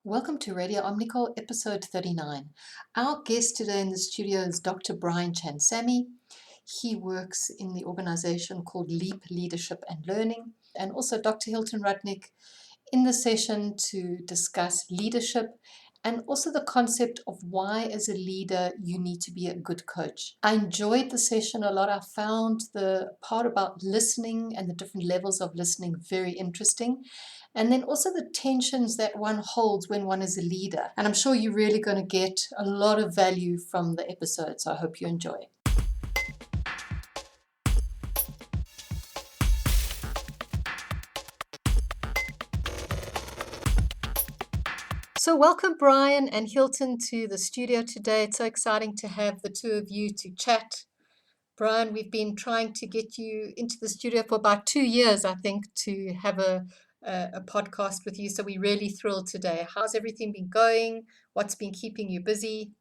Welcome to Radio Omnicol, episode 39. Our guest today in the studio is Dr. Brian Chinsamy. He works in the organization called Leap Leadership and Learning, and also Dr. Hilton Rudnick in the session to discuss leadership and also the concept of why, as a leader, you need to be a good coach. I enjoyed the session a lot. I found the part about listening and the different levels of listening very interesting. And then also the tensions that one holds when one is a leader. And I'm sure you're really going to get a lot of value from the episode. So I hope you enjoy. So welcome Brian and Hilton to the studio today. It's so exciting to have the two of you to chat. Brian, we've been trying to get you into the studio for about 2 years, I think, to have a podcast with you. So we're really thrilled today. How's everything been going? What's been keeping you busy?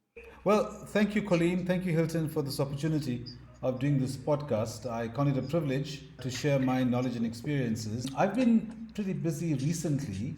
Well, thank you, Colleen. Thank you, Hilton, for this opportunity of doing this podcast. I count it a privilege to share my knowledge and experiences. I've been pretty busy recently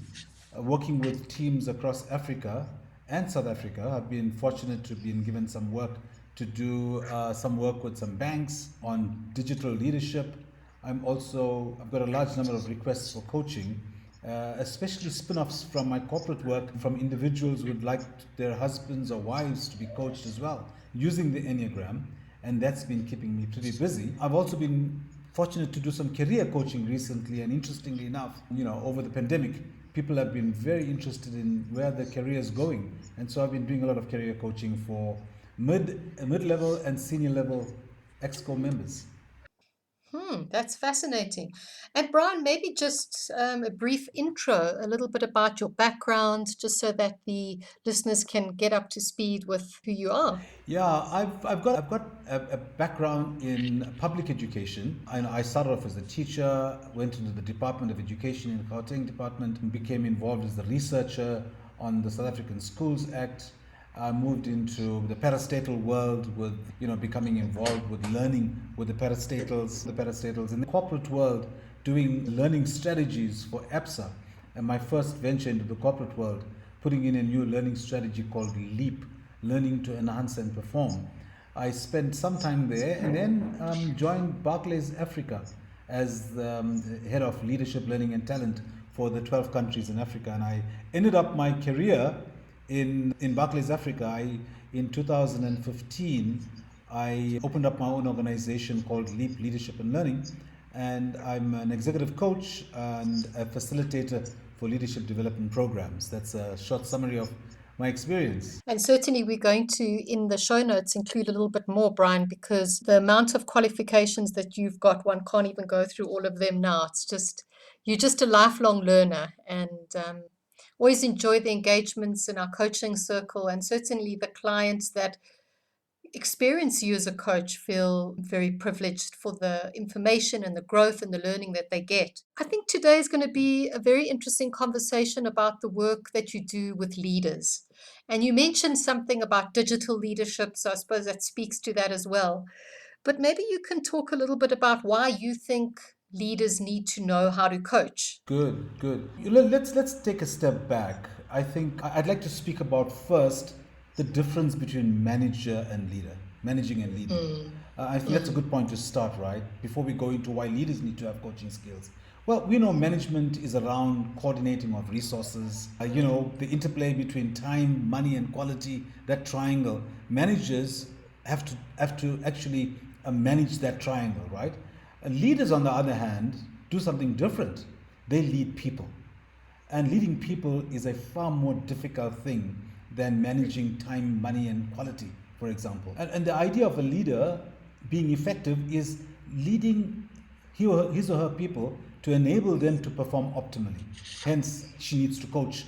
working with teams across Africa and South Africa. I've been fortunate to have been given some work to do some work with some banks on digital leadership. I've got a large number of requests for coaching, especially spin-offs from my corporate work from individuals who would like their husbands or wives to be coached as well using the Enneagram, and that's been keeping me pretty busy. I've also been fortunate to do some career coaching recently, and interestingly enough, over the pandemic, people have been very interested in where their career is going, and so I've been doing a lot of career coaching for mid-level and senior level exco members. That's fascinating. And Brian, maybe just a brief intro, a little bit about your background, just so that the listeners can get up to speed with who you are. Yeah, I've got a background in public education. I started off as a teacher, went into the Department of Education in the Gauteng department, and became involved as a researcher on the South African Schools Act. I moved into the parastatal world with, becoming involved with learning with the parastatals in the corporate world, doing learning strategies for APSA. And my first venture into the corporate world, putting in a new learning strategy called LEAP, Learning to Enhance and Perform. I spent some time there and then joined Barclays Africa as the head of leadership, learning and talent for the 12 countries in Africa. And I ended up my career in Barclays Africa. In 2015, I opened up my own organization called Leap Leadership and Learning, and I'm an executive coach and a facilitator for leadership development programs. That's a short summary of my experience. And certainly we're going to, in the show notes, include a little bit more, Brian, because the amount of qualifications that you've got, one can't even go through all of them now. You're just a lifelong learner, and always enjoy the engagements in our coaching circle, and certainly the clients that experience you as a coach feel very privileged for the information and the growth and the learning that they get. I think today is going to be a very interesting conversation about the work that you do with leaders. And you mentioned something about digital leadership, so I suppose that speaks to that as well. But maybe you can talk a little bit about why you think leaders need to know how to coach. Good. Let's take a step back. I think I'd like to speak about first the difference between manager and leader, managing and leading. I think that's a good point to start, right? Before we go into why leaders need to have coaching skills. Well, we know management is around coordinating of resources, the interplay between time, money, and quality, that triangle. Managers have to actually manage that triangle, right? Leaders, on the other hand, do something different. They lead people. And leading people is a far more difficult thing than managing time, money, and quality, for example. And the idea of a leader being effective is leading his or her people to enable them to perform optimally. Hence, she needs to coach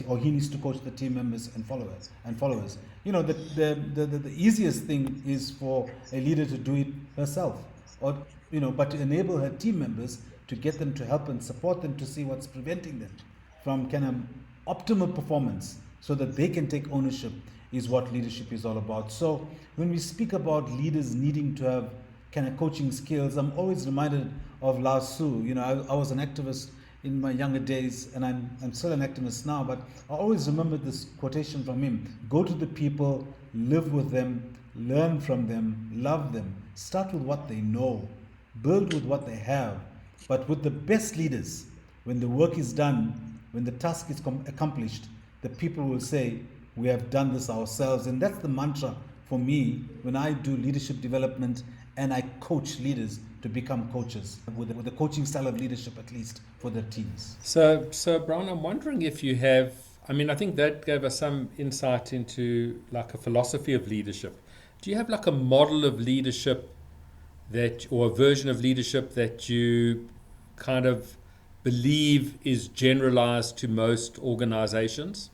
or he needs to coach the team members and followers. The easiest thing is for a leader to do it herself, but to enable her team members, to get them to help and support them, to see what's preventing them from kind of optimal performance, so that they can take ownership, is what leadership is all about. So when we speak about leaders needing to have kind of coaching skills, I'm always reminded of Lao Tzu. I was an activist in my younger days, and I'm still an activist now, but I always remember this quotation from him: go to the people, live with them, learn from them, love them, start with what they know, build with what they have. But with the best leaders, when the work is done, when the task is accomplished, the people will say, we have done this ourselves. And that's the mantra for me when I do leadership development and I coach leaders to become coaches with a coaching style of leadership, at least for their teams. So Brian, I'm wondering if you have, I mean, I think that gave us some insight into like a philosophy of leadership. Do you have like a model of leadership that, or a version of leadership that you kind of believe is generalized to most organizations?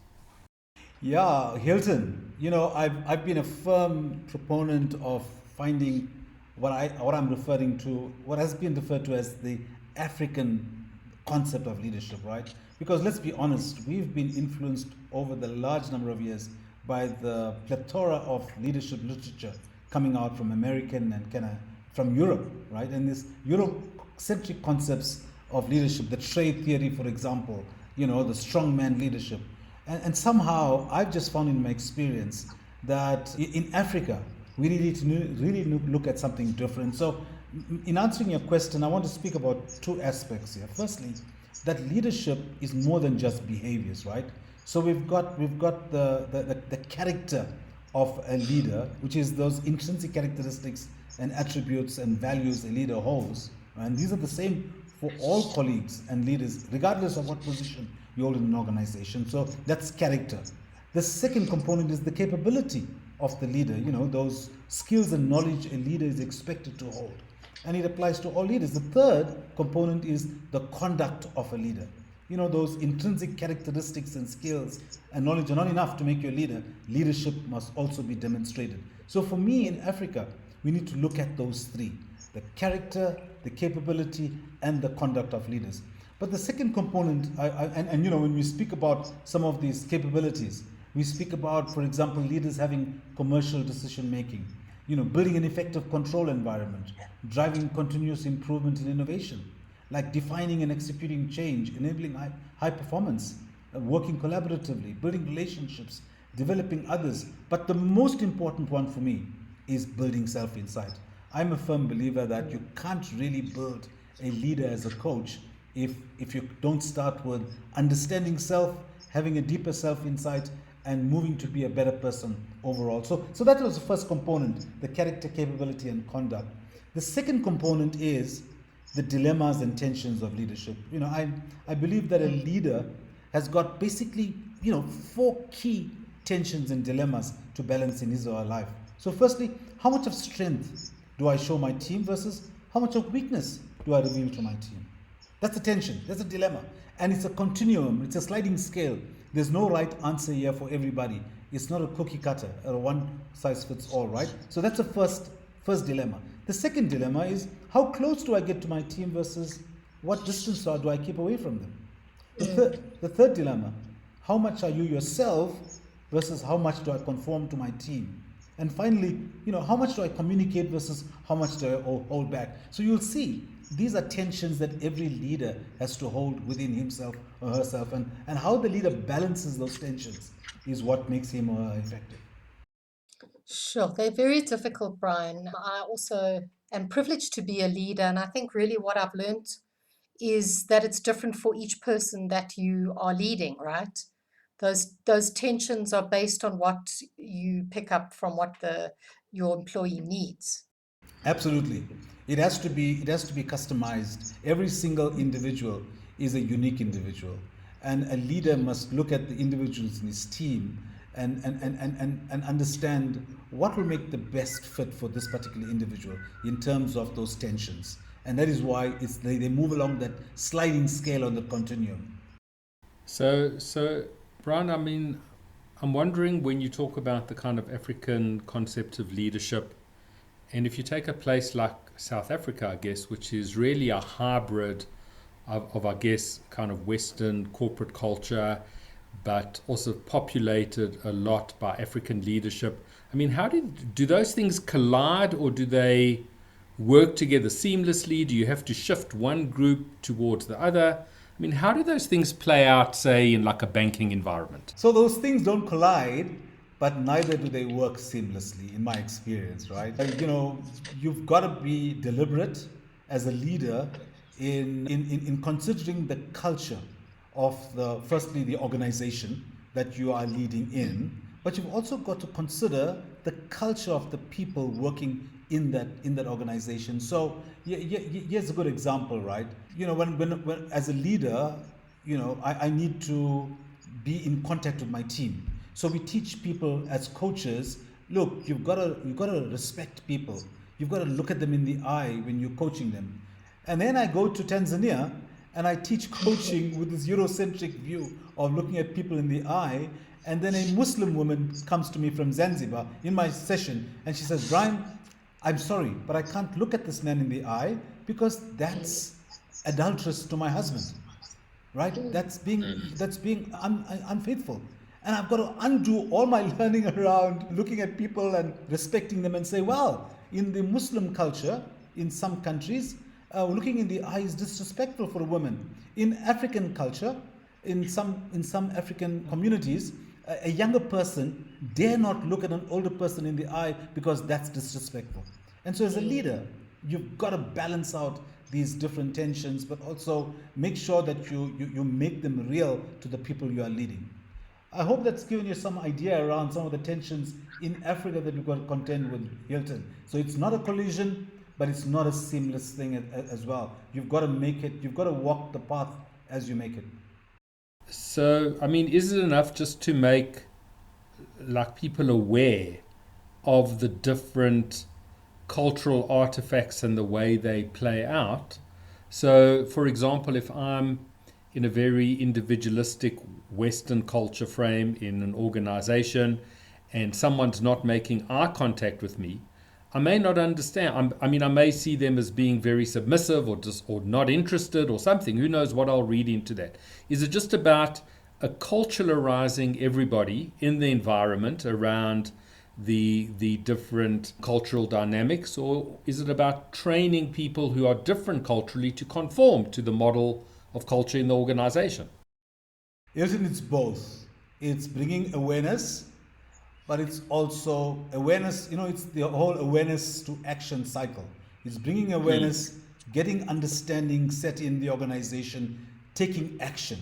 Yeah, Hilton. I've been a firm proponent of finding what has been referred to as the African concept of leadership, right? Because let's be honest, we've been influenced over the large number of years by the plethora of leadership literature coming out from American and kind of from Europe, right? And this Eurocentric concepts of leadership, the trade theory, for example, the strongman leadership. And somehow I've just found in my experience that in Africa, we need to really look at something different. So in answering your question, I want to speak about two aspects here. Firstly, that leadership is more than just behaviors, right? So we've got the character of a leader, which is those intrinsic characteristics and attributes and values a leader holds. And these are the same for all colleagues and leaders, regardless of what position you hold in an organization. So that's character. The second component is the capability of the leader, those skills and knowledge a leader is expected to hold. And it applies to all leaders. The third component is the conduct of a leader. Those intrinsic characteristics and skills and knowledge are not enough to make you a leader. Leadership must also be demonstrated. So for me in Africa, we need to look at those three: the character, the capability, and the conduct of leaders. But the second component, when we speak about some of these capabilities, we speak about, for example, leaders having commercial decision making, building an effective control environment, driving continuous improvement in innovation, like defining and executing change, enabling high performance, working collaboratively, building relationships, developing others. But the most important one for me is building self-insight. I'm a firm believer that you can't really build a leader as a coach if you don't start with understanding self, having a deeper self-insight, and moving to be a better person overall. So that was the first component, the character, capability, and conduct. The second component is the dilemmas and tensions of leadership. I believe that a leader has got basically, 4 key tensions and dilemmas to balance in his or her life. So firstly, how much of strength do I show my team versus how much of weakness do I reveal to my team? That's a tension, that's a dilemma. And it's a continuum, it's a sliding scale. There's no right answer here for everybody. It's not a cookie cutter or a one size fits all, right? So that's the first dilemma. The second dilemma is how close do I get to my team versus what distance do I keep away from them? The third dilemma, how much are you yourself versus how much do I conform to my team? And finally, how much do I communicate versus how much do I hold back? So you'll see these are tensions that every leader has to hold within himself or herself, and how the leader balances those tensions is what makes him or her effective. Sure, they're very difficult, Brian. I also am privileged to be a leader, and I think really what I've learned is that it's different for each person that you are leading, right? Those tensions are based on what you pick up from what your employee needs. Absolutely. It has to be customized. Every single individual is a unique individual. And a leader must look at the individuals in his team and understand what will make the best fit for this particular individual in terms of those tensions. And that is why they move along that sliding scale on the continuum. So Brian, I mean, I'm wondering when you talk about the kind of African concept of leadership, and if you take a place like South Africa, I guess, which is really a hybrid of I guess, kind of Western corporate culture, but also populated a lot by African leadership. I mean, how do those things collide, or do they work together seamlessly? Do you have to shift one group towards the other? I mean, how do those things play out, say, in like a banking environment? So those things don't collide, but neither do they work seamlessly, in my experience, right? You've got to be deliberate as a leader in considering the culture of firstly, the organization that you are leading in, but you've also got to consider the culture of the people working in that organization. So here's a good example, right? When as a leader, I need to be in contact with my team. So we teach people as coaches, look, you've got to respect people. You've got to look at them in the eye when you're coaching them. And then I go to Tanzania and I teach coaching with this Eurocentric view of looking at people in the eye. And then a Muslim woman comes to me from Zanzibar in my session and she says, Brian, I'm sorry, but I can't look at this man in the eye because that's adulterous to my husband, right? That's being unfaithful. And I've got to undo all my learning around looking at people and respecting them and say, well, in the Muslim culture, in some countries, looking in the eye is disrespectful for a woman. In African culture, in some African communities, a younger person dare not look at an older person in the eye because that's disrespectful. And so as a leader, you've got to balance out these different tensions, but also make sure that you make them real to the people you are leading. I hope that's given you some idea around some of the tensions in Africa that we've got to contend with, Hilton. So it's not a collision, but it's not a seamless thing as well. You've got to make it, you've got to walk the path as you make it. So, I mean, is it enough just to make like people aware of the different cultural artifacts and the way they play out? So, for example, if I'm in a very individualistic Western culture frame in an organization and someone's not making eye contact with me, I may not understand. I may see them as being very submissive or not interested or something. Who knows what I'll read into that? Is it just about culturalizing everybody in the environment around the different cultural dynamics, or is it about training people who are different culturally to conform to the model of culture in the organization? Isn't it's both? It's bringing awareness, but it's also awareness, it's the whole awareness to action cycle. It's bringing awareness, getting understanding set in the organization, taking action.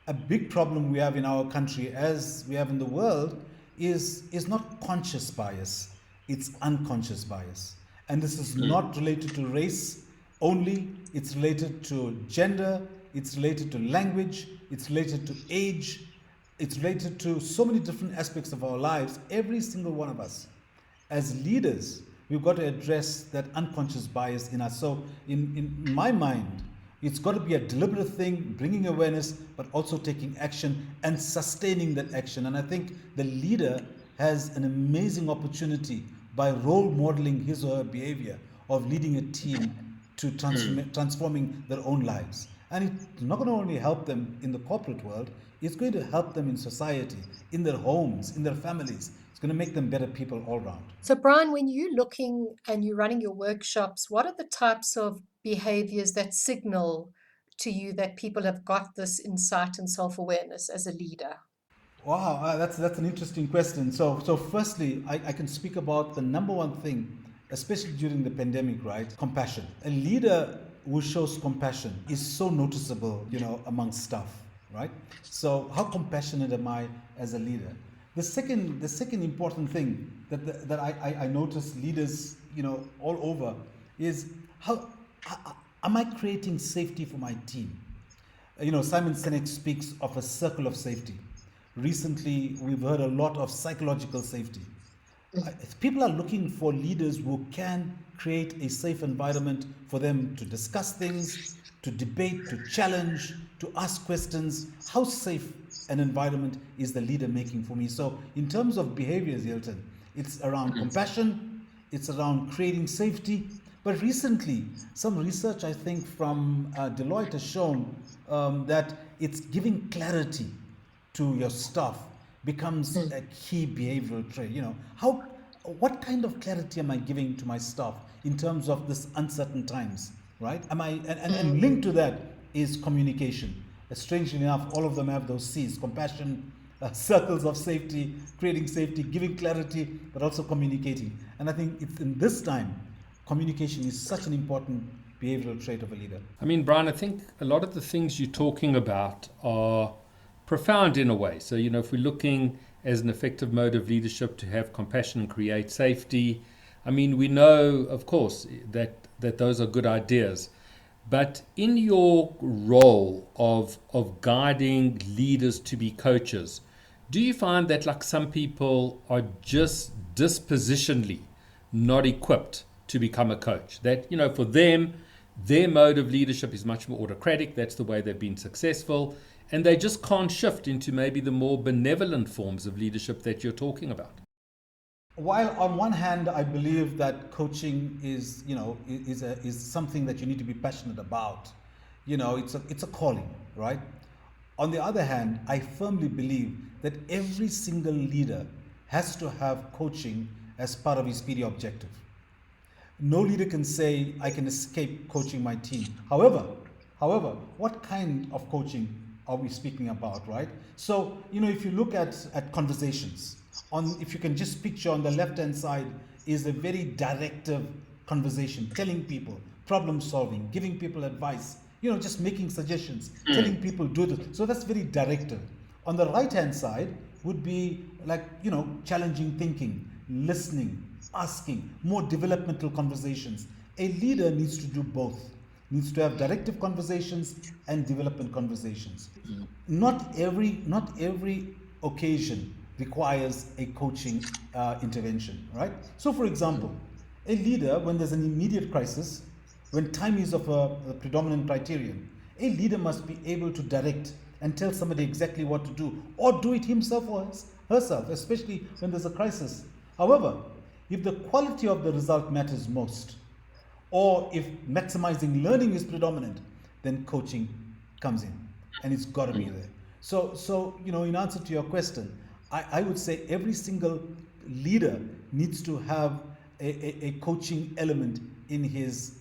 A big problem we have in our country, as we have in the world, is not conscious bias, it's unconscious bias. And this is not related to race only, it's related to gender, it's related to language, it's related to age, it's related to so many different aspects of our lives, every single one of us. As leaders, we've got to address that unconscious bias in us. So in my mind, it's got to be a deliberate thing, bringing awareness, but also taking action and sustaining that action. And I think the leader has an amazing opportunity by role modeling his or her behavior of leading a team to transforming their own lives. And it's not going to only help them in the corporate world, it's going to help them in society, in their homes, in their families. It's going to make them better people all around. So, Brian, when you're looking and you're running your workshops, what are the types of behaviors that signal to you that people have got this insight and self-awareness as a leader? Wow, that's an interesting question. So firstly, I can speak about the number one thing, especially during the pandemic, right? Compassion. A leader who shows compassion is so noticeable, amongst staff, right? So how compassionate am I as a leader? The second important thing that I notice leaders, all over is how am I creating safety for my team? Simon Sinek speaks of a circle of safety. Recently, we've heard a lot of psychological safety. People are looking for leaders who can create a safe environment for them to discuss things, to debate, to challenge, to ask questions. How safe an environment is the leader making for me? So in terms of behaviors, Hilton, it's around compassion, it's around creating safety. But recently, some research, I think, from Deloitte has shown that it's giving clarity to your staff becomes a key behavioral trait. What kind of clarity am I giving to my staff in terms of this uncertain times, right? And linked to that, is communication. Strangely enough, all of them have those C's: compassion, circles of safety, creating safety, giving clarity, but also communicating. And I think it's in this time, communication is such an important behavioral trait of a leader. I mean, Brian, I think a lot of the things you're talking about are profound in a way. So, if we're looking as an effective mode of leadership to have compassion and create safety, I mean, we know, of course, that those are good ideas. But in your role of guiding leaders to be coaches, do you find that like some people are just dispositionally not equipped to become a coach? That, for them, their mode of leadership is much more autocratic. That's the way they've been successful. And they just can't shift into maybe the more benevolent forms of leadership that you're talking about. While on one hand, I believe that coaching is something that you need to be passionate about. It's a calling, right? On the other hand, I firmly believe that every single leader has to have coaching as part of his PD objective. No leader can say, I can escape coaching my team. However, what kind of coaching are we speaking about, right? So, if you look at conversations, if you can just picture on the left-hand side is a very directive conversation, telling people, problem solving, giving people advice, just making suggestions, telling people do this. So that's very directive. On the right-hand side would be like, challenging thinking, listening, asking, more developmental conversations. A leader needs to do both. Needs to have directive conversations and development conversations. Not every occasion requires a coaching intervention, right? So for example, a leader, when there's an immediate crisis, when time is of a predominant criterion, a leader must be able to direct and tell somebody exactly what to do, or do it himself or herself, especially when there's a crisis. However, if the quality of the result matters most, or if maximizing learning is predominant, then coaching comes in, and it's got to be there. So in answer to your question, I would say every single leader needs to have a coaching element in his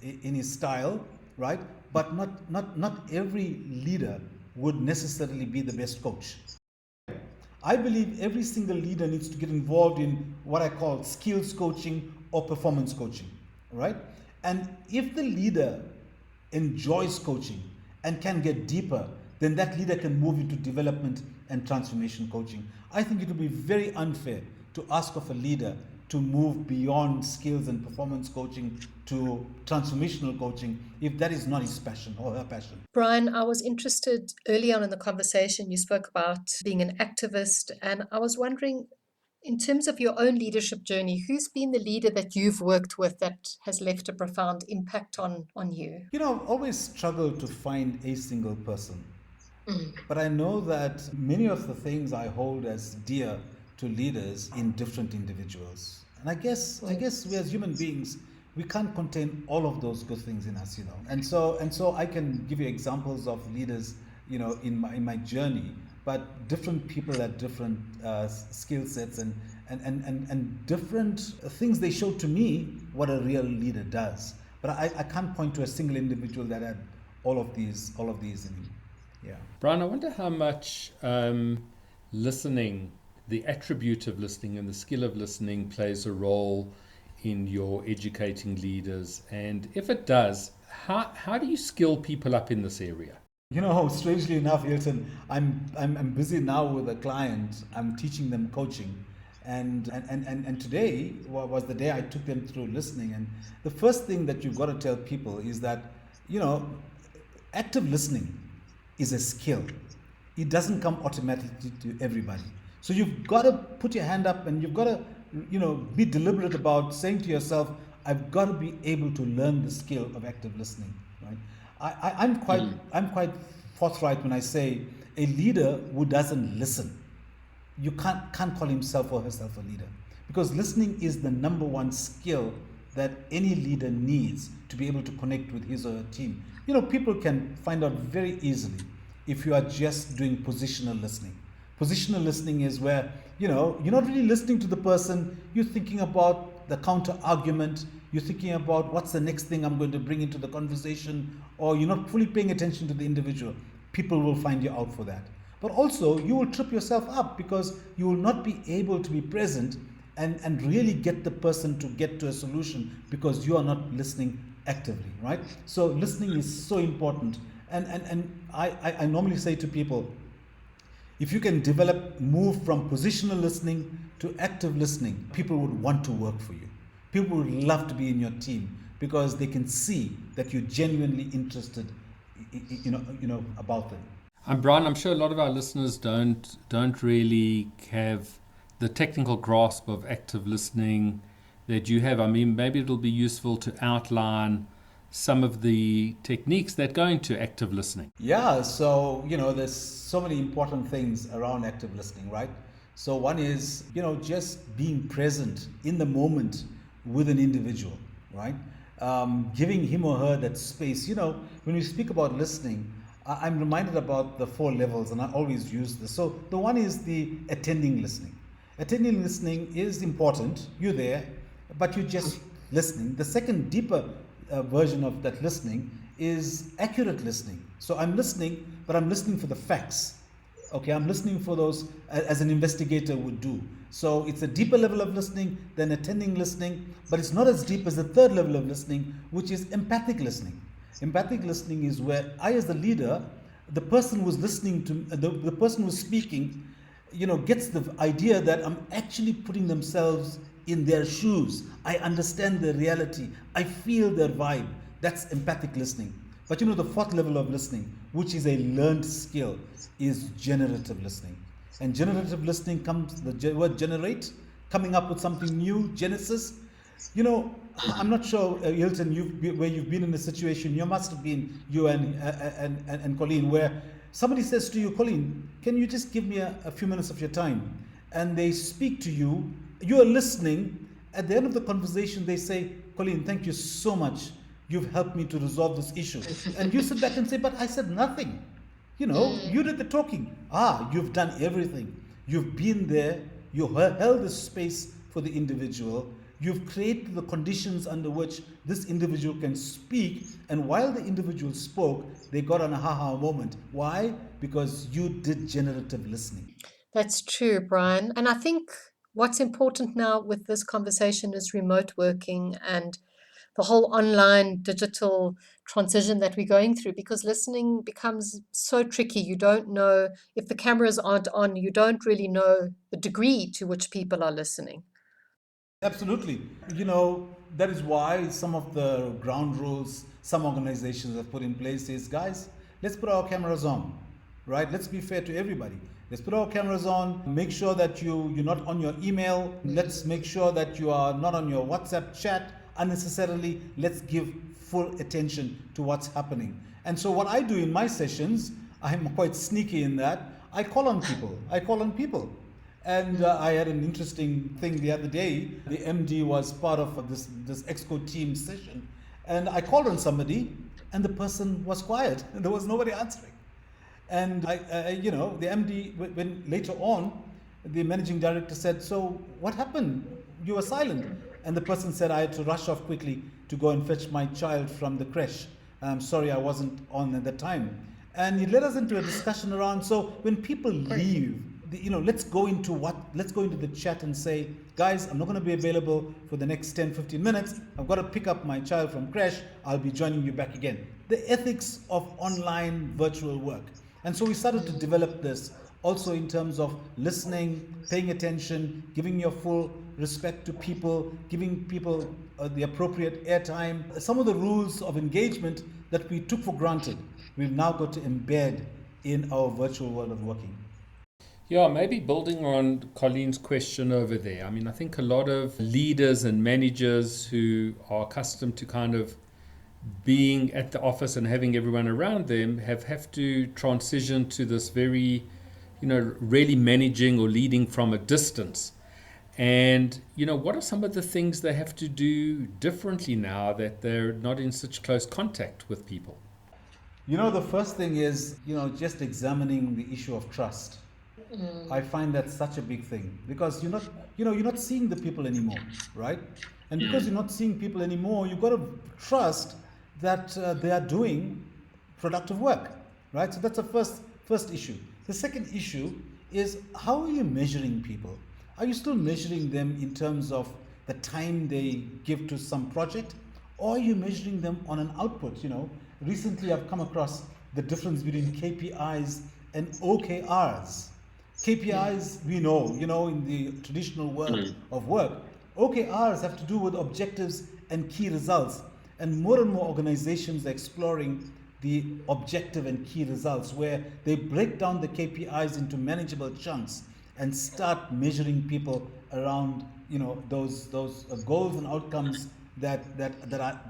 style, right? But not every leader would necessarily be the best coach. I believe every single leader needs to get involved in what I call skills coaching or performance coaching, right? And if the leader enjoys coaching and can get deeper, then that leader can move into development and transformation coaching. I think it would be very unfair to ask of a leader to move beyond skills and performance coaching to transformational coaching if that is not his passion or her passion. Brian, I was interested early on in the conversation, you spoke about being an activist, and I was wondering, in terms of your own leadership journey, who's been the leader that you've worked with that has left a profound impact on you? I've always struggled to find a single person. But I know that many of the things I hold as dear to leaders in different individuals. And I guess we as human beings, we can't contain all of those good things in us, And so I can give you examples of leaders, in my journey, but different people had different skill sets and different things they showed to me what a real leader does. But I can't point to a single individual that had all of these in him. Yeah. Brian, I wonder how much listening, the attribute of listening and the skill of listening plays a role in your educating leaders. And if it does, how do you skill people up in this area? Strangely enough, Hilton, I'm busy now with a client. I'm teaching them coaching. And today was the day I took them through listening. And the first thing that you've got to tell people is that, active listening is a skill. It doesn't come automatically to everybody. So you've got to put your hand up and you've got to, be deliberate about saying to yourself, I've got to be able to learn the skill of active listening, right? I'm quite forthright when I say a leader who doesn't listen, you can't call himself or herself a leader, because listening is the number one skill that any leader needs to be able to connect with his or her team. People can find out very easily if you are just doing positional listening. Positional listening is where, you're not really listening to the person, you're thinking about the counter argument, you're thinking about what's the next thing I'm going to bring into the conversation, or you're not fully paying attention to the individual, people will find you out for that. But also, you will trip yourself up because you will not be able to be present and really get the person to get to a solution because you are not listening actively, right? So listening is so important. And I normally say to people, if you can move from positional listening to active listening, people would want to work for you. People would love to be in your team because they can see that you're genuinely interested, about them. Brian, I'm sure a lot of our listeners don't really have the technical grasp of active listening that you have. I mean, maybe it'll be useful to outline some of the techniques that go into active listening. Yeah, so, there's so many important things around active listening, right? So one is, just being present in the moment with an individual, right? Giving him or her that space. When we speak about listening, I'm reminded about the 4 levels, and I always use this. So the one is the attending listening. Attending listening is important. You're there, but you're just listening. The second, deeper version of that listening is accurate listening. So I'm listening, but I'm listening for the facts. Okay, I'm listening for those as an investigator would do. So it's a deeper level of listening than attending listening, but it's not as deep as the third level of listening, which is empathic listening. Empathic listening is where I, as the leader, the person who's listening to the person who's speaking, gets the idea that I'm actually putting themselves in their shoes. I understand their reality. I feel their vibe. That's empathic listening. But the 4th level of listening, which is a learned skill, is generative listening. And generative listening comes, the word generate, coming up with something new, genesis. I'm not sure, Hilton, where you've been in a situation, you must have been, you and Colleen, where somebody says to you, Colleen, can you just give me a few minutes of your time? And they speak to you, you are listening. At the end of the conversation, they say, Colleen, thank you so much. You've helped me to resolve this issue. And you sit back and say, but I said nothing. You did the talking. You've done everything. You've been there. You held the space for the individual. You've created the conditions under which this individual can speak. And while the individual spoke, they got an aha moment. Why? Because you did generative listening. That's true, Brian. And I think what's important now with this conversation is remote working and the whole online digital transition that we're going through, because listening becomes so tricky. You don't know if the cameras aren't on, you don't really know the degree to which people are listening. Absolutely. That is why some of the ground rules some organizations have put in place is, guys, let's put our cameras on, right? Let's be fair to everybody. Let's put our cameras on, make sure that you're not on your email. Let's make sure that you are not on your WhatsApp chat unnecessarily. Let's give full attention to what's happening. And so what I do in my sessions, I'm quite sneaky in that, I call on people. And I had an interesting thing the other day. The MD was part of this Exco team session. And I called on somebody and the person was quiet and there was nobody answering. And the MD, when later on, the managing director said, so what happened? You were silent. And the person said, I had to rush off quickly to go and fetch my child from the creche. I'm sorry I wasn't on at the time. And it led us into a discussion around, so when people leave, let's go into the chat and say, guys, I'm not going to be available for the next 10, 15 minutes. I've got to pick up my child from creche. I'll be joining you back again. The ethics of online virtual work. And so we started to develop this also in terms of listening, paying attention, giving your full respect to people, giving people the appropriate airtime. Some of the rules of engagement that we took for granted, we've now got to embed in our virtual world of working. Yeah, maybe building on Colleen's question over there. I mean, I think a lot of leaders and managers who are accustomed to kind of being at the office and having everyone around them have to transition to this very, really managing or leading from a distance. And, what are some of the things they have to do differently now that they're not in such close contact with people? The first thing is, just examining the issue of trust. I find that such a big thing because you're not seeing the people anymore, right? And because you're not seeing people anymore, you've got to trust that they are doing productive work, right? So that's the first issue. The second issue is how are you measuring people? Are you still measuring them in terms of the time they give to some project, or are you measuring them on an output? Recently I've come across the difference between KPIs and OKRs. KPIs, we know, in the traditional world of work. OKRs have to do with objectives and key results. And more organizations are exploring the objective and key results where they break down the KPIs into manageable chunks and start measuring people around, those goals and outcomes that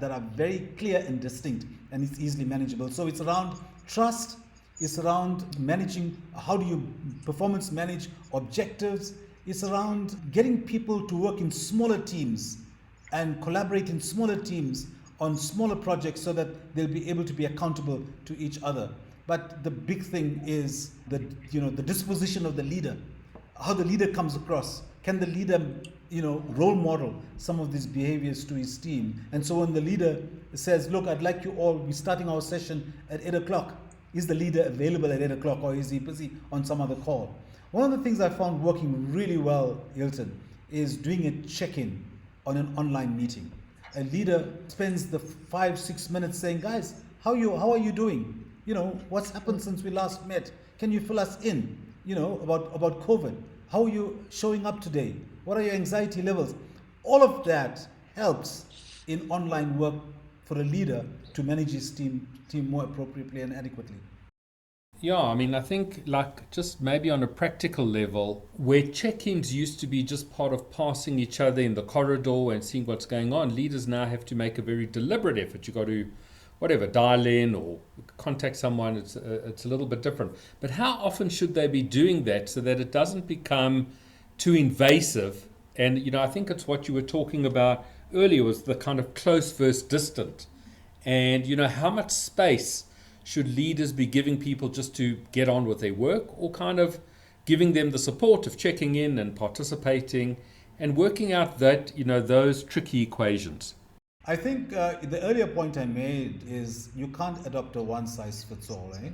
are very clear and distinct, and it's easily manageable. So it's around trust. It's around managing, how do you performance manage objectives. It's around getting people to work in smaller teams and collaborate in smaller teams on smaller projects so that they'll be able to be accountable to each other. But the big thing is the disposition of the leader, how the leader comes across. Can the leader, role model some of these behaviors to his team? And so when the leader says, look, I'd like you all, we're starting our session at 8 o'clock. Is the leader available at 8 o'clock, or is he busy on some other call? One of the things I found working really well, Hilton, is doing a check-in on an online meeting. A leader spends the 5-6 minutes saying, guys, how are you doing? What's happened since we last met? Can you fill us in, about COVID? How are you showing up today? What are your anxiety levels? All of that helps in online work for a leader to manage his team more appropriately and adequately. Yeah, I think just maybe on a practical level, where check-ins used to be just part of passing each other in the corridor and seeing what's going on, leaders now have to make a very deliberate effort. You've got to, dial in or contact someone. It's a little bit different. But how often should they be doing that so that it doesn't become too invasive? And, I think it's what you were talking about earlier, was the kind of close versus distant. And, how much space should leaders be giving people just to get on with their work, or kind of giving them the support of checking in and participating and working out that, those tricky equations? I think the earlier point I made is you can't adopt a one-size-fits-all, eh?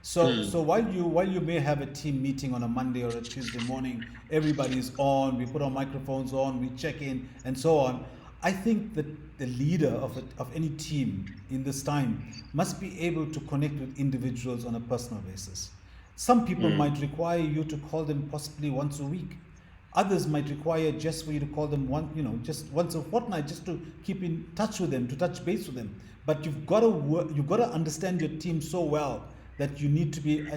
So while you may have a team meeting on a Monday or a Tuesday morning, everybody's on, we put our microphones on, we check in, and so on. I think that the leader of any team in this time must be able to connect with individuals on a personal basis. Some people might require you to call them possibly once a week. Others might require just for you to call them just once a fortnight, just to keep in touch with them, to touch base with them. But you've got to understand your team so well that you need to be,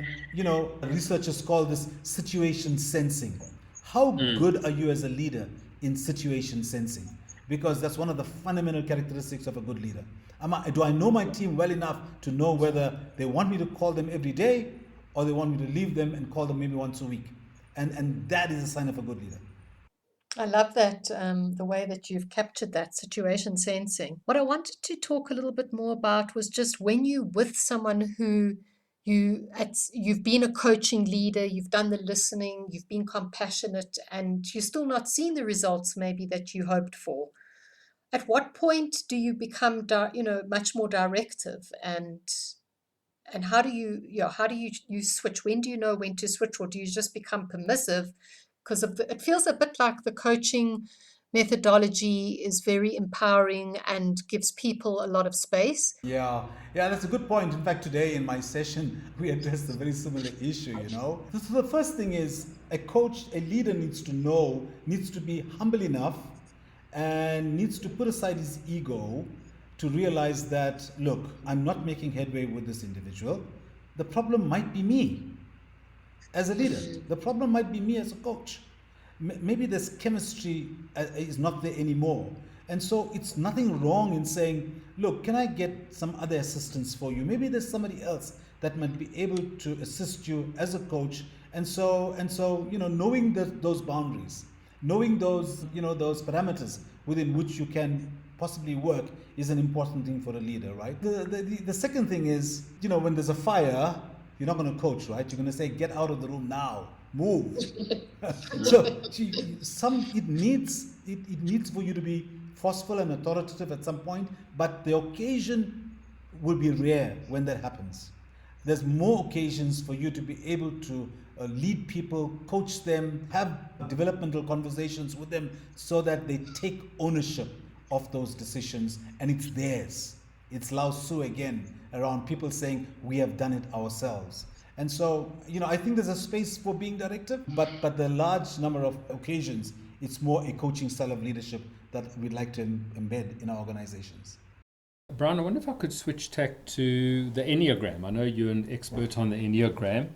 researchers call this situation sensing. How good are you as a leader in situation sensing? Because that's one of the fundamental characteristics of a good leader. Do I know my team well enough to know whether they want me to call them every day, or they want me to leave them and call them maybe once a week? And that is a sign of a good leader. I love that, the way that you've captured that situation sensing. What I wanted to talk a little bit more about was just when you're with someone who you've been a coaching leader, you've done the listening, you've been compassionate, and you're still not seeing the results maybe that you hoped for. At what point do you become much more directive, and how do you switch? When do you know when to switch, or do you just become permissive? Because it feels a bit like the coaching methodology is very empowering and gives people a lot of space. Yeah, that's a good point. In fact, today in my session, we addressed a very similar issue, So the first thing is a leader needs to be humble enough and needs to put aside his ego to realize that, look, I'm not making headway with this individual. The problem might be me as a leader. The problem might be me as a coach. Maybe this chemistry is not there anymore. And so it's nothing wrong in saying, look, can I get some other assistance for you? Maybe there's somebody else that might be able to assist you as a coach. And so knowing those boundaries, knowing those parameters within which you can possibly work is an important thing for a leader, right? The second thing is, when there's a fire, you're not going to coach, right? You're going to say, get out of the room now. move. So it needs for you to be forceful and authoritative at some point, but the occasion will be rare when that happens. There's more occasions for you to be able to lead people, coach them, have developmental conversations with them so that they take ownership of those decisions and it's theirs. It's Lao Tzu again around people saying we have done it ourselves. And so, I think there's a space for being directive, but the large number of occasions, it's more a coaching style of leadership that we'd like to embed in our organizations. Brian, I wonder if I could switch tack to the Enneagram. I know you're an expert on the Enneagram.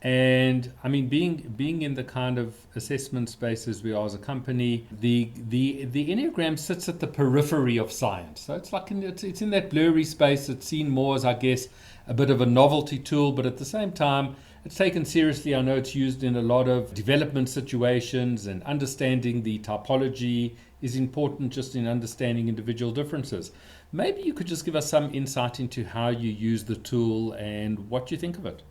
And I mean, being in the kind of assessment space as we are as a company, the Enneagram sits at the periphery of science. So it's like it's in that blurry space. It's seen more as, I guess, a bit of a novelty tool, but at the same time, it's taken seriously. I know it's used in a lot of development situations, and understanding the typology is important just in understanding individual differences. Maybe you could just give us some insight into how you use the tool and what you think of it.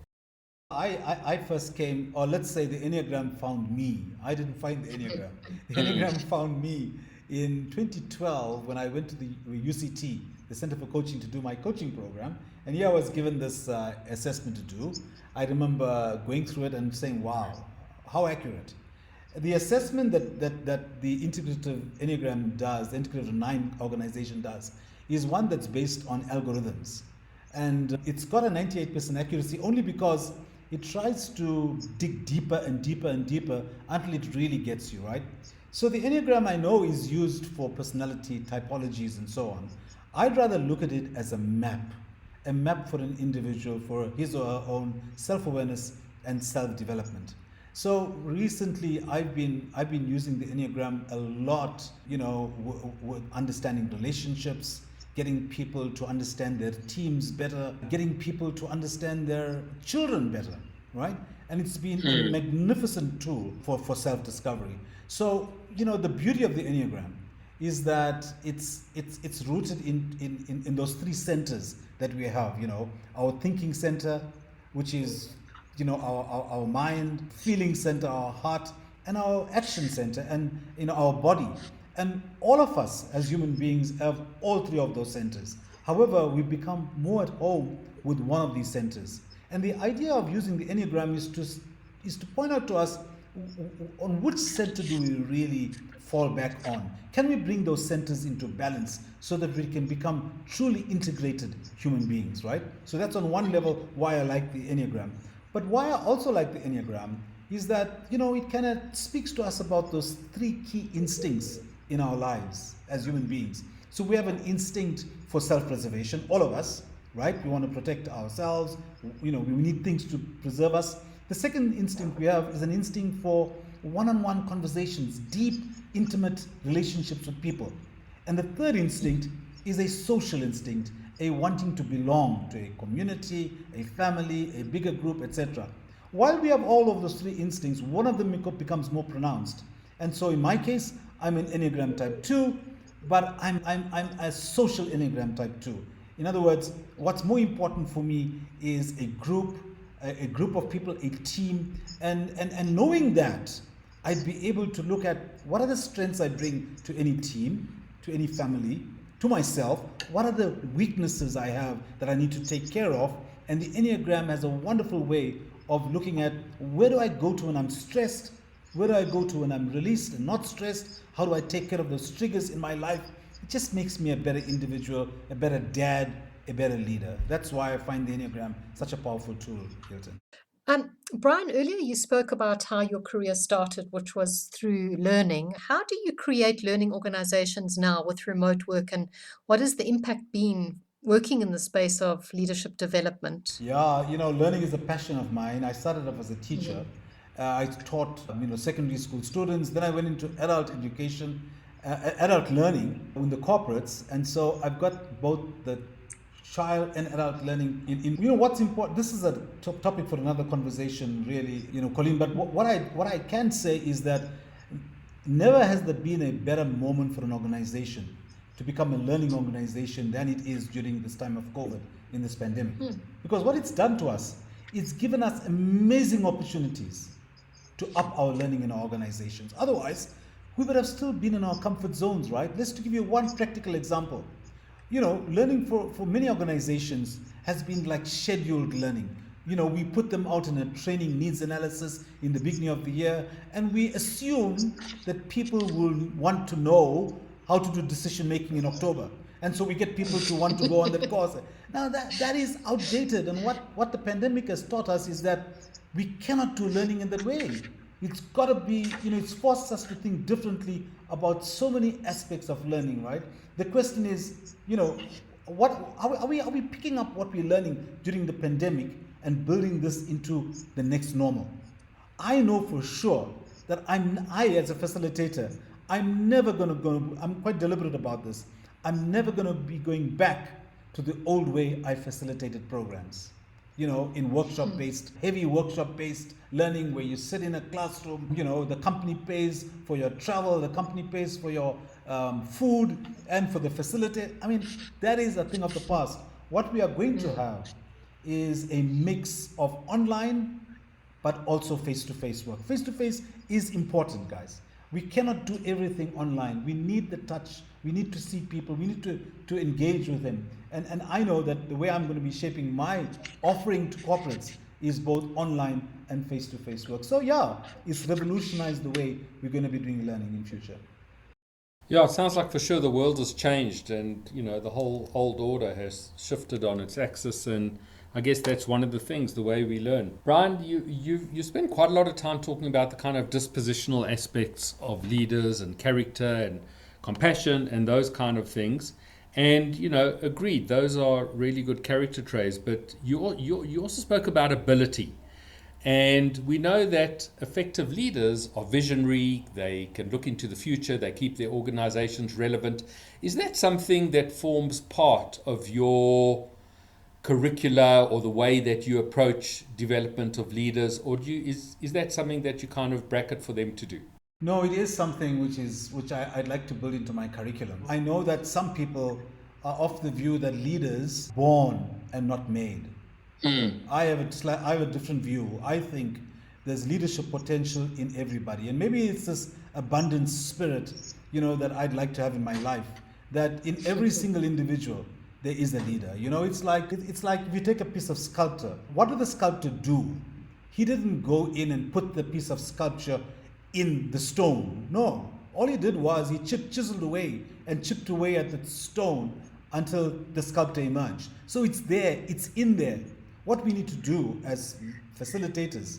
I first came, or let's say the Enneagram found me. I didn't find the Enneagram. The Enneagram found me in 2012 when I went to the UCT, the Center for Coaching, to do my coaching program. And here I was given this assessment to do. I remember going through it and saying, wow, how accurate. The assessment that the Integrative Enneagram does, the Integrative 9 organization does, is one that's based on algorithms. And it's got a 98% accuracy only because it tries to dig deeper and deeper and deeper until it really gets you, right? So the Enneagram, I know, is used for personality typologies and so on. I'd rather look at it as a map for an individual for his or her own self-awareness and self-development. So recently, I've been using the Enneagram a lot, with understanding relationships, getting people to understand their teams better, getting people to understand their children better, right? And it's been a magnificent tool for self-discovery. So, the beauty of the Enneagram is that it's rooted in those three centers that we have, our thinking center, which is, our mind, feeling center, our heart, and our action center, and, our body. And all of us as human beings have all three of those centers. However, we become more at home with one of these centers. And the idea of using the Enneagram is to point out to us on which center do we really fall back on. Can we bring those centers into balance so that we can become truly integrated human beings, right? So that's on one level why I like the Enneagram. But why I also like the Enneagram is that, it kind of speaks to us about those three key instincts in our lives as human beings. So we have an instinct for self-preservation, all of us, right? We want to protect ourselves, we need things to preserve us. The second instinct we have is an instinct for one-on-one conversations, deep, intimate relationships with people. And the third instinct is a social instinct, a wanting to belong to a community, a family, a bigger group, etc. While we have all of those three instincts, one of them becomes more pronounced. And so in my case, I'm an Enneagram type 2, but I'm a social Enneagram type 2. In other words, what's more important for me is a group of people, a team, and knowing that, I'd be able to look at what are the strengths I bring to any team, to any family, to myself, what are the weaknesses I have that I need to take care of, and the Enneagram has a wonderful way of looking at where do I go to when I'm stressed, where do I go to when I'm released and not stressed? How do I take care of those triggers in my life? It just makes me a better individual, a better dad, a better leader. That's why I find the Enneagram such a powerful tool, Hilton. Brian, earlier you spoke about how your career started, which was through learning. How do you create learning organizations now with remote work, and what has the impact been working in the space of leadership development? Yeah, learning is a passion of mine. I started off as a teacher. I taught, secondary school students. Then I went into adult education, adult learning in the corporates. And so I've got both the child and adult learning in what's important. This is a topic for another conversation, really, Colleen. But what I can say is that never has there been a better moment for an organization to become a learning organization than it is during this time of COVID, in this pandemic. Because what it's done to us, it's given us amazing opportunities to up our learning in our organizations. Otherwise, we would have still been in our comfort zones, right? Let's to give you one practical example. Learning for many organizations has been like scheduled learning. We put them out in a training needs analysis in the beginning of the year, and we assume that people will want to know how to do decision making in October. And so we get people to want to go on that course. Now that is outdated, and what the pandemic has taught us is that we cannot do learning in that way. It's got to be, it's forced us to think differently about so many aspects of learning, right? The question is, what are we picking up what we're learning during the pandemic and building this into the next normal? I know for sure that I as a facilitator, I'm never going to go, I'm quite deliberate about this. I'm never going to be going back to the old way I facilitated programs. In workshop-based, heavy workshop-based learning where you sit in a classroom, the company pays for your travel, the company pays for your food and for the facility. I mean, that is a thing of the past. What we are going to have is a mix of online, but also face-to-face work. Face-to-face is important, guys. We cannot do everything online. We need the touch. We need to see people. We need to engage with them. And I know that the way I'm going to be shaping my offering to corporates is both online and face-to-face work. So yeah, it's revolutionized the way we're going to be doing learning in future. Yeah, it sounds like for sure the world has changed, and the whole old order has shifted on its axis, and I guess that's one of the things, the way we learn. Brian, you spend quite a lot of time talking about the kind of dispositional aspects of leaders and character and compassion and those kind of things. And, agreed, those are really good character traits. But you also spoke about ability. And we know that effective leaders are visionary. They can look into the future. They keep their organizations relevant. Is that something that forms part of your curricula or the way that you approach development of leaders? Or is that something that you kind of bracket for them to do? No, it is something which I'd like to build into my curriculum. I know that some people are of the view that leaders born and not made. I have a different view. I think there's leadership potential in everybody, and maybe it's this abundant spirit, that I'd like to have in my life. That in every single individual there is a leader. It's like if you take a piece of sculpture. What did the sculptor do? He didn't go in and put the piece of sculpture in the stone. No, all he did was he chiseled away and chipped away at the stone until the sculptor emerged. So it's there, it's in there. What we need to do as facilitators,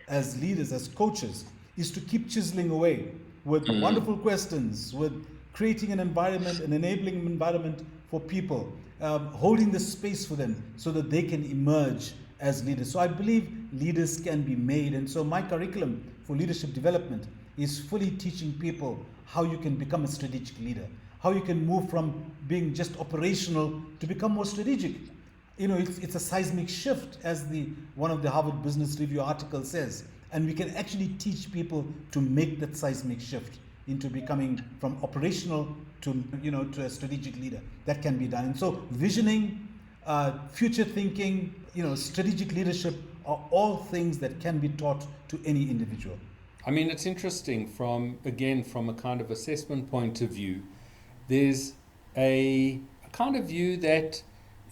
as leaders, as coaches, is to keep chiseling away with wonderful questions, with creating an environment, an enabling environment for people, holding the space for them so that they can emerge as leaders. So I believe leaders can be made. And so my curriculum for leadership development is fully teaching people how you can become a strategic leader, how you can move from being just operational to become more strategic. It's a seismic shift, as one of the Harvard Business Review articles says, and we can actually teach people to make that seismic shift into becoming from operational to a strategic leader. That can be done. And so visioning, future thinking, strategic leadership are all things that can be taught to any individual. I mean, it's interesting from a kind of assessment point of view. There's a kind of view that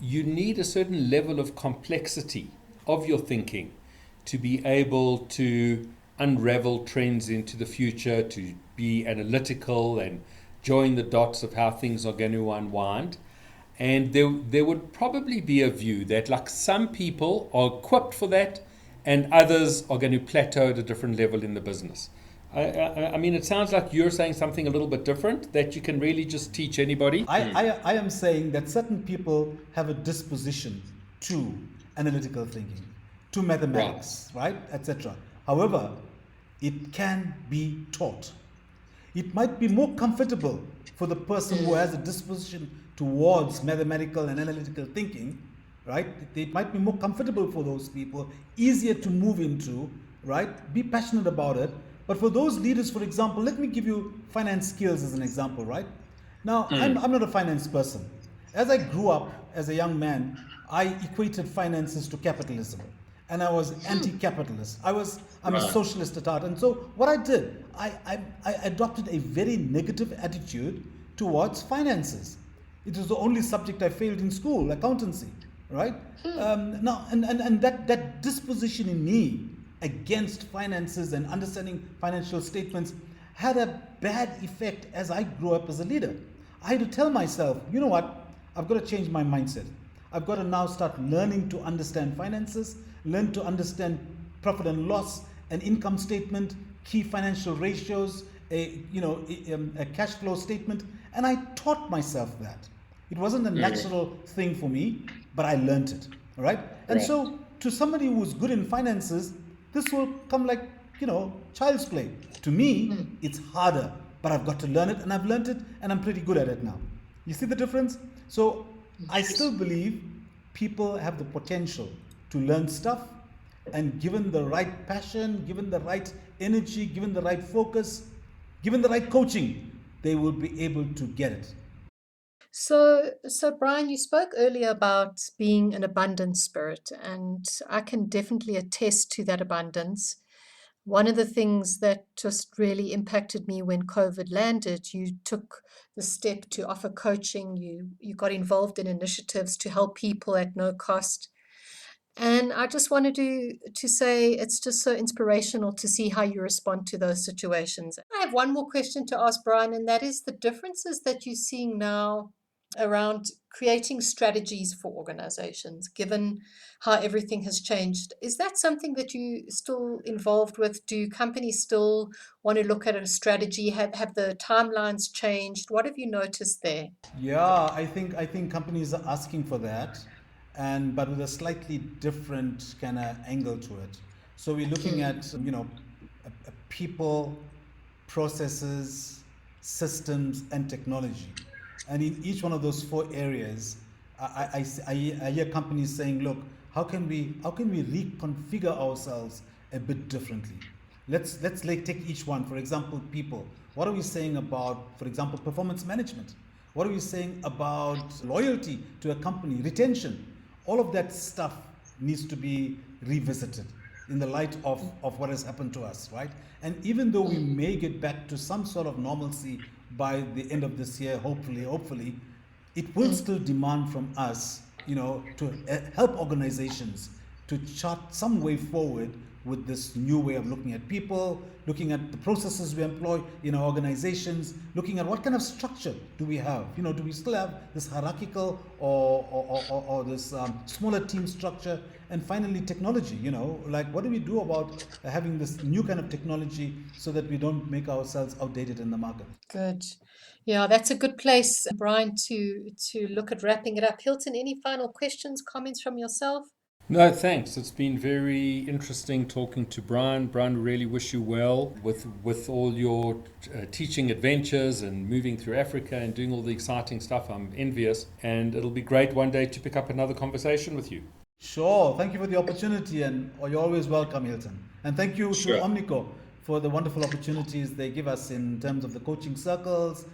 you need a certain level of complexity of your thinking to be able to unravel trends into the future, to be analytical and join the dots of how things are going to unwind. And there would probably be a view that like some people are equipped for that and others are going to plateau at a different level in the business. I mean, it sounds like you're saying something a little bit different, that you can really just teach anybody. I am saying that certain people have a disposition to analytical thinking, to mathematics, right, etc. However, it can be taught. It might be more comfortable for the person who has a disposition towards mathematical and analytical thinking, right? It might be more comfortable for those people, easier to move into, right? Be passionate about it. But for those leaders, for example, let me give you finance skills as an example, right? Now, I'm not a finance person. As I grew up as a young man, I equated finances to capitalism. and I was anti-capitalist. I'm a Right. socialist at heart. And so what I did, I adopted a very negative attitude towards finances. It was the only subject I failed in school, accountancy, right? Now, and that disposition in me against finances and understanding financial statements had a bad effect as I grew up as a leader. I had to tell myself, you know what, I've got to change my mindset. I've got to now start learning to understand finances, learn to understand profit and loss, an income statement, key financial ratios, a cash flow statement, and I taught myself that. It wasn't a natural thing for me, but I learned it. All right. And Right. so, to somebody who's good in finances, this will come like child's play. To me, it's harder, but I've got to learn it, and I've learned it, and I'm pretty good at it now. You see the difference? So I still believe people have the potential to learn stuff, and given the right passion, given the right energy, given the right focus, given the right coaching, they will be able to get it. So Brian, you spoke earlier about being an abundant spirit, and I can definitely attest to that abundance. One of the things that just really impacted me when COVID landed, you took the step to offer coaching, you got involved in initiatives to help people at no cost. And I just wanted to say it's just so inspirational to see how you respond to those situations. I have one more question to ask Brian, and that is the differences that you're seeing now around creating strategies for organizations, given how everything has changed. Is that something that you still involved with? Do companies still want to look at a strategy? Have the timelines changed? What have you noticed there? Yeah, I think companies are asking for that, and but with a slightly different kind of angle to it. So we're looking at people, processes, systems, and technology, and in each one of those four areas, I hear companies saying, "Look, how can we reconfigure ourselves a bit differently? Let's like take each one. For example, people. What are we saying about, for example, performance management? What are we saying about loyalty to a company, retention? All of that stuff needs to be revisited in the light of what has happened to us, right? And even though we may get back to some sort of normalcy by the end of this year, hopefully, it will still demand from us, to help organizations to chart some way forward with this new way of looking at people, looking at the processes we employ in our organizations, looking at what kind of structure do we have. Do we still have this hierarchical or this smaller team structure? And finally, technology. Like what do we do about having this new kind of technology so that we don't make ourselves outdated in the market? Good. Yeah, that's a good place, Brian, to look at wrapping it up. Hilton, any final questions, comments from yourself? No, thanks. It's been very interesting talking to Brian. Brian, we really wish you well with all your teaching adventures and moving through Africa and doing all the exciting stuff. I'm envious, and it'll be great one day to pick up another conversation with you. Sure. Thank you for the opportunity, and you're always welcome, Hilton. And thank you to Sure. Omnico for the wonderful opportunities they give us in terms of the coaching circles,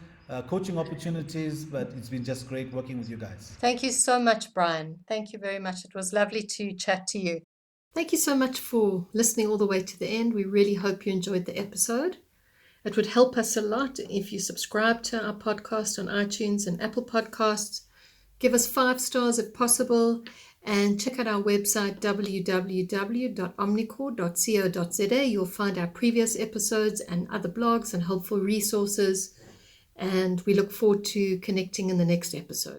coaching opportunities. But it's been just great working with you guys. Thank you so much, Brian. Thank you very much. It was lovely to chat to you. Thank you so much for listening all the way to the end. We really hope you enjoyed the episode. It would help us a lot if you subscribe to our podcast on iTunes and Apple Podcasts. Give us 5 stars if possible, and check out our website www.omnicore.co.za. You'll find our previous episodes and other blogs and helpful resources. And we look forward to connecting in the next episode.